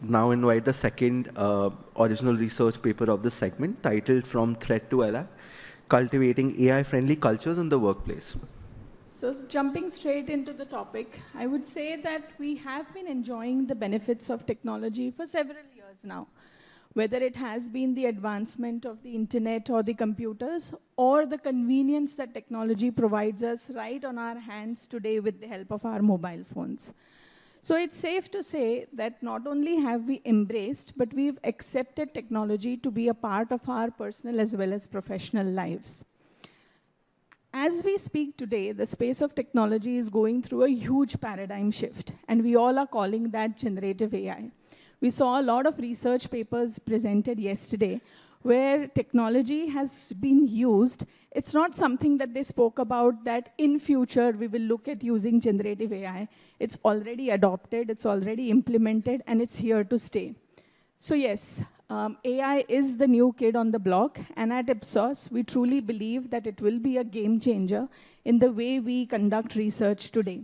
now invite the second original research paper of this segment, titled From Threat to Ally, Cultivating AI-Friendly Cultures in the Workplace. So jumping straight into the topic, I would say that we have been enjoying the benefits of technology for several years now, whether it has been the advancement of the internet or the computers, or the convenience that technology provides us right on our hands today with the help of our mobile phones. So it's safe to say that not only have we embraced, but we've accepted technology to be a part of our personal as well as professional lives. As we speak today, the space of technology is going through a huge paradigm shift, and we all are calling that generative AI. We saw a lot of research papers presented yesterday where technology has been used. It's not something that they spoke about that in future we will look at using generative AI. It's already adopted, it's already implemented, and it's here to stay. So yes, AI is the new kid on the block, and at Ipsos, we truly believe that it will be a game changer in the way we conduct research today.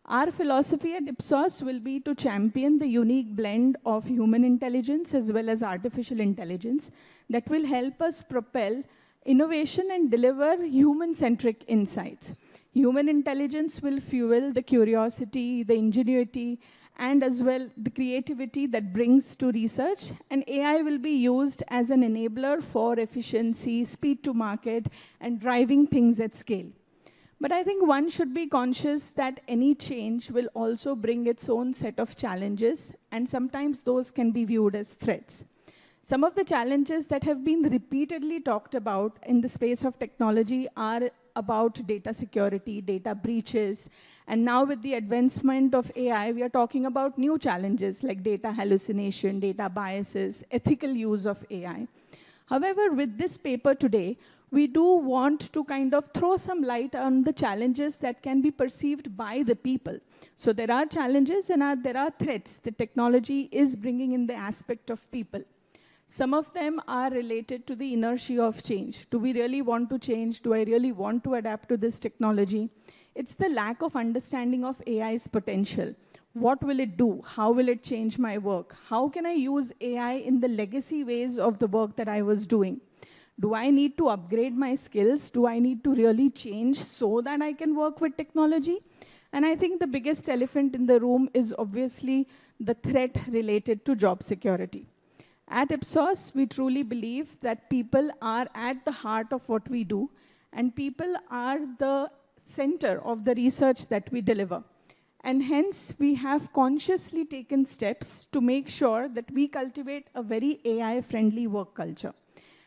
Our philosophy at Ipsos will be to champion the unique blend of human intelligence as well as artificial intelligence that will help us propel innovation and deliver human-centric insights. Human intelligence will fuel the curiosity, the ingenuity, and as well the creativity that brings to research, and AI will be used as an enabler for efficiency, speed to market, and driving things at scale. But I think one should be conscious that any change will also bring its own set of challenges, and sometimes those can be viewed as threats. Some of the challenges that have been repeatedly talked about in the space of technology are about data security, data breaches, and now with the advancement of AI, we are talking about new challenges like data hallucination, data biases, ethical use of AI. However, with this paper today, we do want to kind of throw some light on the challenges that can be perceived by the people. So there are challenges and there are threats that technology is bringing in the aspect of people. Some of them are related to the inertia of change. Do we really want to change? Do I really want to adapt to this technology? It's the lack of understanding of AI's potential. What will it do? How will it change my work? How can I use AI in the legacy ways of the work that I was doing? Do I need to upgrade my skills? Do I need to really change so that I can work with technology? And I think the biggest elephant in the room is obviously the threat related to job security. At Ipsos, we truly believe that people are at the heart of what we do, and people are the center of the research that we deliver. And hence, we have consciously taken steps to make sure that we cultivate a very AI-friendly work culture.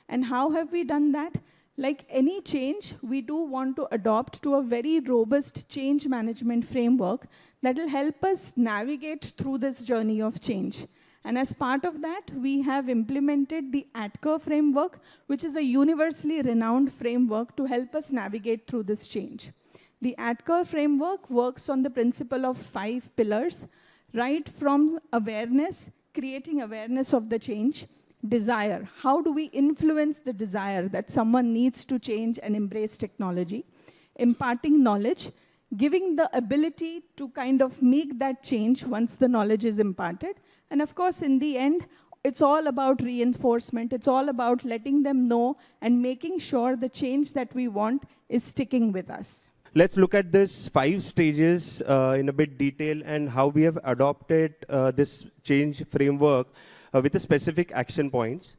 And how have we done that? Like any change, we do want to adopt to a very robust change management framework that will help us navigate through this journey of change. And as part of that, we have implemented the ATKER framework, which is a universally renowned framework to help us navigate through this change. The ATKER framework works on the principle of 5 pillars, right from awareness, creating awareness of the change, desire, how do we influence the desire that someone needs to change and embrace technology, imparting knowledge, giving the ability to kind of make that change once the knowledge is imparted, and of course, in the end, it's all about reinforcement. It's all about letting them know and making sure the change that we want is sticking with us. Let's look at this 5 stages in a bit detail and how we have adopted this change framework with the specific action points.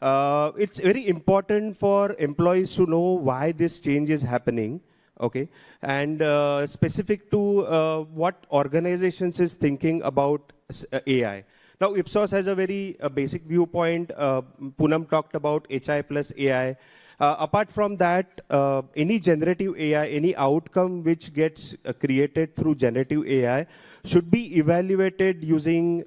It's very important for employees to know why this change is happening, okay? And specific to what organizations is thinking about AI. Now, Ipsos has a very basic viewpoint. Poonam talked about HI plus AI. Apart from that, any generative AI, any outcome which gets created through generative AI should be evaluated using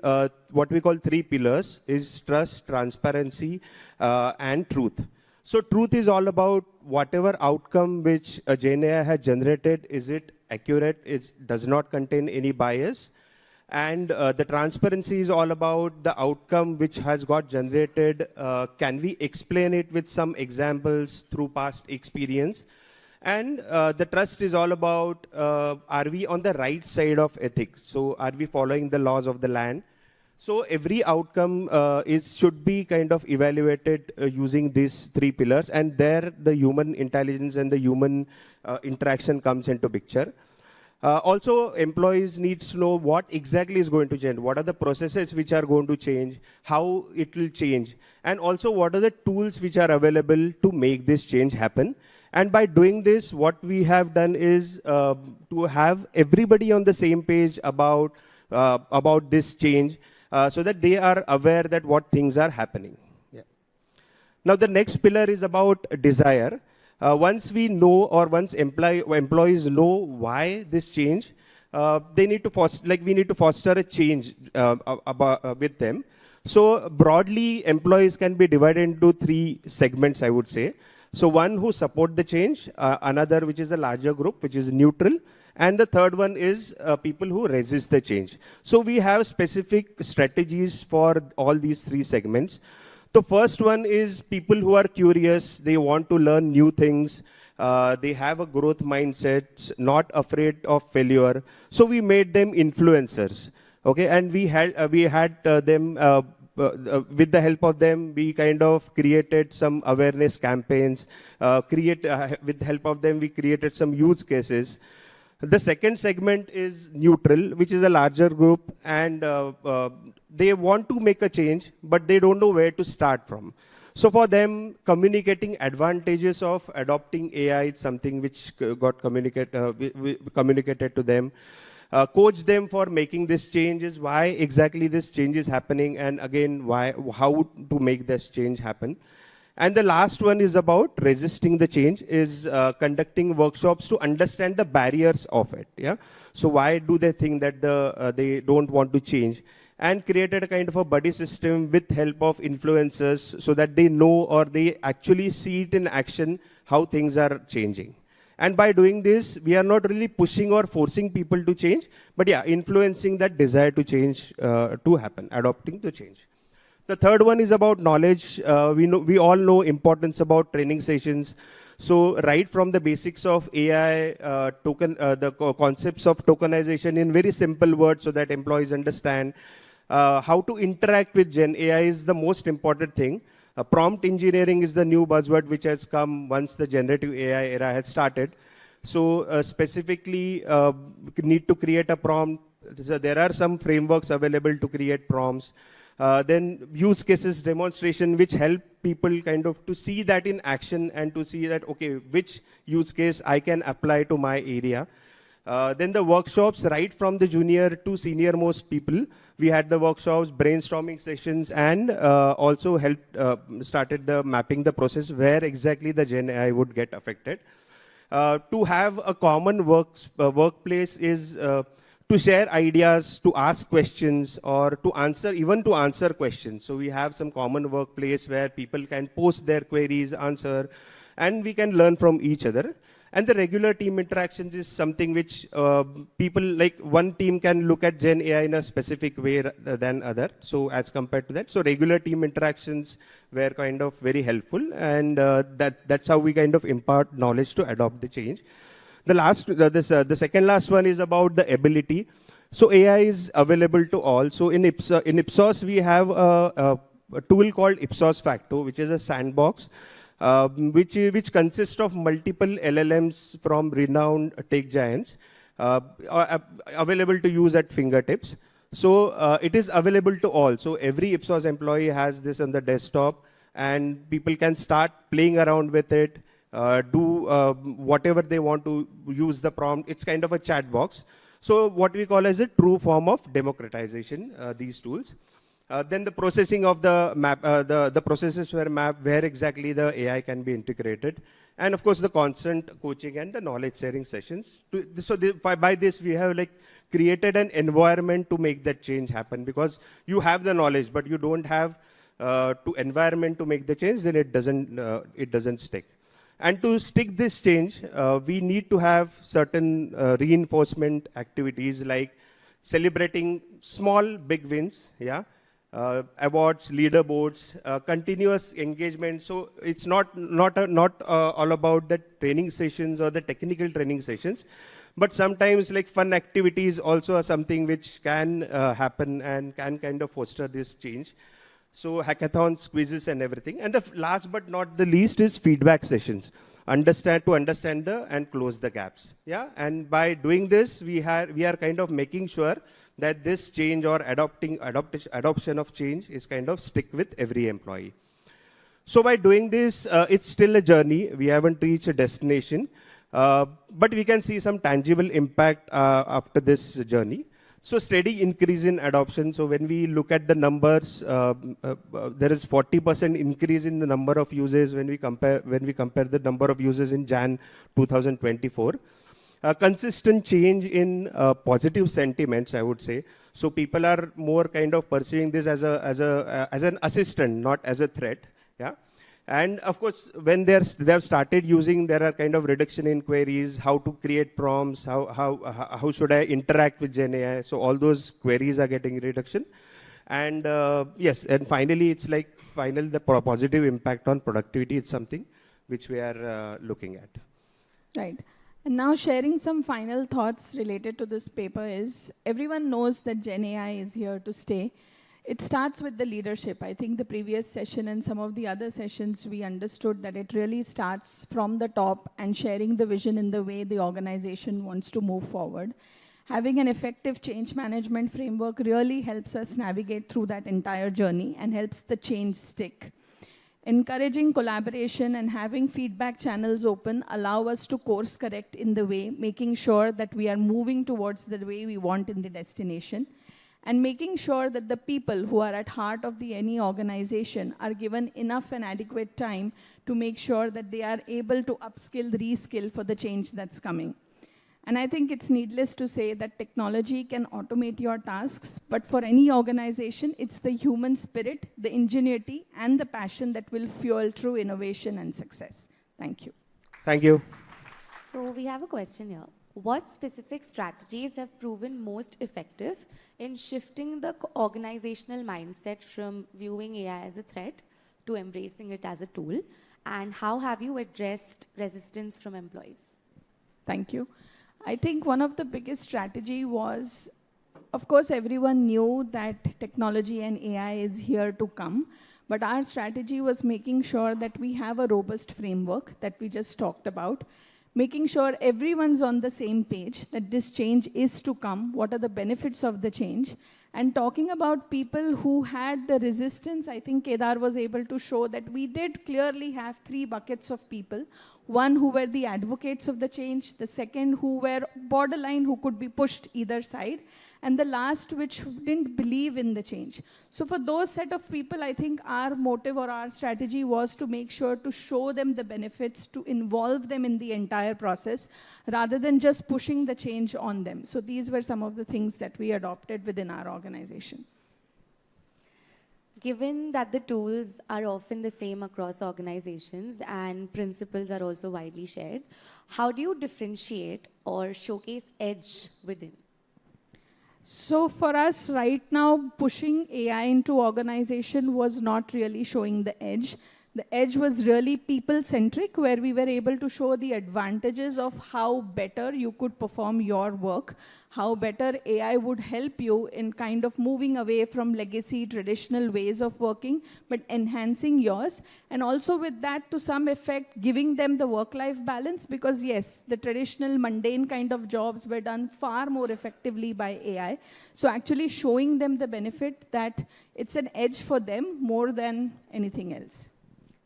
what we call 3 pillars, is trust, transparency, and truth. So truth is all about whatever outcome which a Gen AI has generated, is it accurate, it does not contain any bias. And the transparency is all about the outcome which has got generated. Can we explain it with some examples through past experience? And the trust is all about, are we on the right side of ethics? So are we following the laws of the land? So every outcome should be kind of evaluated using these three pillars, and there the human intelligence and the human interaction comes into picture. Also, employees needs to know what exactly is going to change, what are the processes which are going to change, how it will change, and also what are the tools which are available to make this change happen. And by doing this, what we have done is to have everybody on the same page about this change, so that they are aware that what things are happening. Yeah. Now, the next pillar is about desire. Once we know, or once employees know why this change, they need to foster, like we need to foster a change with them. So broadly, employees can be divided into three segments, I would say. So one who support the change, another which is a larger group, which is neutral, and the third one is people who resist the change. So we have specific strategies for all these three segments. The first one is people who are curious, they want to learn new things, they have a growth mindset, not afraid of failure. So we made them influencers, okay? And we had them, with the help of them, we kind of created some awareness campaigns, with the help of them, we created some use cases. The second segment is neutral, which is a larger group, and they want to make a change, but they don't know where to start from. So for them, communicating advantages of adopting AI is something which got communicated to them. Coach them for making this changes, why exactly this change is happening, and again, how to make this change happen. And the last one is about resisting the change, is conducting workshops to understand the barriers of it. Yeah. So why do they think that they don't want to change? And created a kind of a buddy system with help of influencers, so that they know, or they actually see it in action, how things are changing. And by doing this, we are not really pushing or forcing people to change, but yeah, influencing that desire to change to happen, adopting to change. The third one is about knowledge. We all know importance about training sessions. So right from the basics of AI, the concepts of tokenization in very simple words, so that employees understand how to interact with Gen AI is the most important thing. Prompt engineering is the new buzzword which has come once the generative AI era has started. So specifically, need to create a prompt. So there are some frameworks available to create prompts. Then use cases demonstration, which help people kind of to see that in action, and to see that, okay, which use case I can apply to my area. Then the workshops, right from the junior to senior most people. We had the workshops, brainstorming sessions, and also helped started the mapping the process where exactly the Gen AI would get affected. To have a common workplace is to share ideas, to ask questions, or to answer questions. So we have some common workplace where people can post their queries, answer, and we can learn from each other. And the regular team interactions is something which people, like one team can look at Gen AI in a specific way than other. So as compared to that, so regular team interactions were kind of very helpful, and that's how we kind of impart knowledge to adopt the change. The second last one is about the ability. So AI is available to all. So in Ipsos, we have a tool called Ipsos Facto, which is a sandbox, which consists of multiple LLMs from renowned tech giants, available to use at fingertips. So it is available to all. So every Ipsos employee has this on the desktop, and people can start playing around with it, do whatever they want to use the prompt. It's kind of a chat box. So what we call as a true form of democratization, these tools. Then the processing of the map, the processes were mapped where exactly the AI can be integrated. And of course, the constant coaching and the knowledge sharing sessions. By this, we have like created an environment to make that change happen, because you have the knowledge, but you don't have to environment to make the change, then it doesn't stick. And to stick this change, we need to have certain reinforcement activities, like celebrating small, big wins, yeah, awards, leaderboards, continuous engagement. So it's not all about the training sessions or the technical training sessions, But sometimes like fun activities also are something which can happen and can kind of foster this change. So hackathons, quizzes and everything. And the last but not the least is feedback sessions. Understand and close the gaps. Yeah, and by doing this, we are kind of making sure that this change or adoption of change is kind of stick with every employee. So by doing this, it's still a journey. We haven't reached a destination, but we can see some tangible impact after this journey. So steady increase in adoption. So when we look at the numbers, there is 40% increase in the number of users when we compare the number of users in Jan 2024. Consistent change in positive sentiments, I would say. So people are more kind of pursuing this as an assistant, not as a threat. Yeah. And of course, when they have started using, there are kind of reduction in queries, how to create prompts, how should I interact with Gen AI. So all those queries are getting reduction. And yes, and finally, it's like the positive impact on productivity. It's something which we are looking at. Right. And now sharing some final thoughts related to this paper is, everyone knows that Gen AI is here to stay. It starts with the leadership. I think the previous session and some of the other sessions, we understood that it really starts from the top and sharing the vision in the way the organization wants to move forward. Having an effective change management framework really helps us navigate through that entire journey and helps the change stick. Encouraging collaboration and having feedback channels open allow us to course correct in the way, making sure that we are moving towards the way we want in the destination, and making sure that the people who are at heart of any organization are given enough and adequate time to make sure that they are able to upskill, reskill for the change that's coming. And I think it's needless to say that technology can automate your tasks, but for any organization, it's the human spirit, the ingenuity, and the passion that will fuel true innovation and success. Thank you. Thank you. So we have a question here. What specific strategies have proven most effective in shifting the organizational mindset from viewing AI as a threat to embracing it as a tool? And how have you addressed resistance from employees? Thank you. I think one of the biggest strategy was, of course, everyone knew that technology and AI is here to come, but our strategy was making sure that we have a robust framework that we just talked about, making sure everyone's on the same page, that this change is to come, what are the benefits of the change, and talking about people who had the resistance. I think Kedar was able to show that we did clearly have 3 buckets of people. One who were the advocates of the change, the second who were borderline, who could be pushed either side, and the last which didn't believe in the change. So for those set of people, I think our motive or our strategy was to make sure to show them the benefits, to involve them in the entire process, rather than just pushing the change on them. So these were some of the things that we adopted within our organization. Given that the tools are often the same across organizations and principles are also widely shared, how do you differentiate or showcase edge within? So for us right now, pushing AI into organization was not really showing the edge. The edge was really people-centric, where we were able to show the advantages of how better you could perform your work, how better AI would help you in kind of moving away from legacy traditional ways of working, but enhancing yours. And also with that, to some effect, giving them the work-life balance, because yes, the traditional mundane kind of jobs were done far more effectively by AI. So actually showing them the benefit that it's an edge for them more than anything else.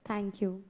Thank you.